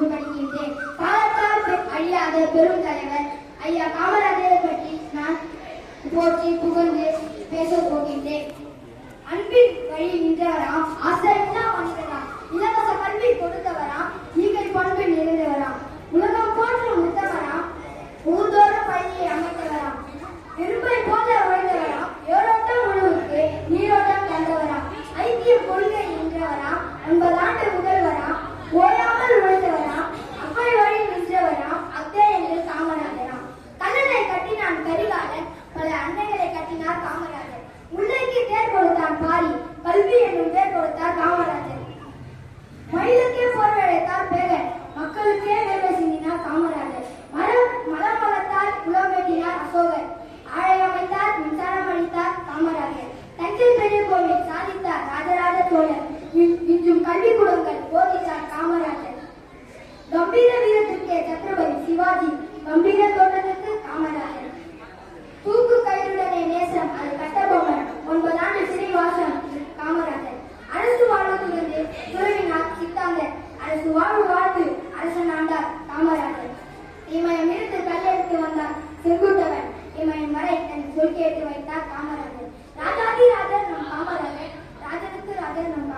புகழ்கின்றேன். காலத்தால் அழியாத பெரும் தலைவர் ஐயா காமராஜரை பற்றி நான் போற்றி புகழ்ந்து பேசப் போகின்றேன். அன்பின் வழி நின்றவராம், ஆசிரியர்களா மனிதராம், இலவச கல்வி கொடுத்தவராம், ஈகை பண்பில் நிறைந்தவராம், உலகம் போற்றும் உத்தவராம், ஊர்தோறும் பள்ளியை அமைத்தவராம், இரும்பை போல உழைந்தவராம், ஏரோட்டம் உணவுக்கு நீரோட்டம் தந்தவராம், ஐக்கிய கொள்கை நின்றவராம், 80 ஆண்டு முதல்வராம், ஓயாமல் உழைத்தவராம், அப்பை வழி நின்றவராம், அத்தே என்று காமராஜராம். கல்லணை கட்டினான் கரிகாலன், பல அன்னைகளை கட்டினார் காமராஜர். முல்லைக்கு தேர் கொடுத்தான் பாரி, கல்வி என்னும் தேர் கொடுத்தார் காமராஜர். மயிலுக்கே போர்வழைத்தார் பேகன், மக்களுக்கே வேலை சிந்தினார் காமராஜர். மரம் வளர்த்தார், குளம் வெட்டினார் அசோகர். ஆழை அமைத்தார், மின்சாரம் அளித்தார் காமராஜர். தஞ்சை பெரிய கோவில் சாதித்தார் ராஜராஜ சோழர். இன்றும் கல்விக்கூடங்கள் போதித்தார் காமராஜர். கம்பீர வீரத்திற்கே சத்ரபதி சிவாஜி, கம்பீர தோட்டத்திற்கு காமராஜர். தூக்கு கயிறுடனே நேசம், அது கட்டபொம்மன், 9 ஆண்டு சிறைவாசம் காமராஜர். அரசு வாழ்வதிலிருந்து துறவினார் சித்தாந்தர், அரசு வாழ்ந்து அரசன் ஆண்டார் காமராஜர். இமயம் இருந்து கல்லெடுத்து வந்தார் செங்குட்டவன், இமயம் வரை தன் சொல் கேட்டு வைத்தார் காமராஜர். ராஜாதி ராஜர் நம் காமராஜர், ராஜனுக்கு ராஜர் நம்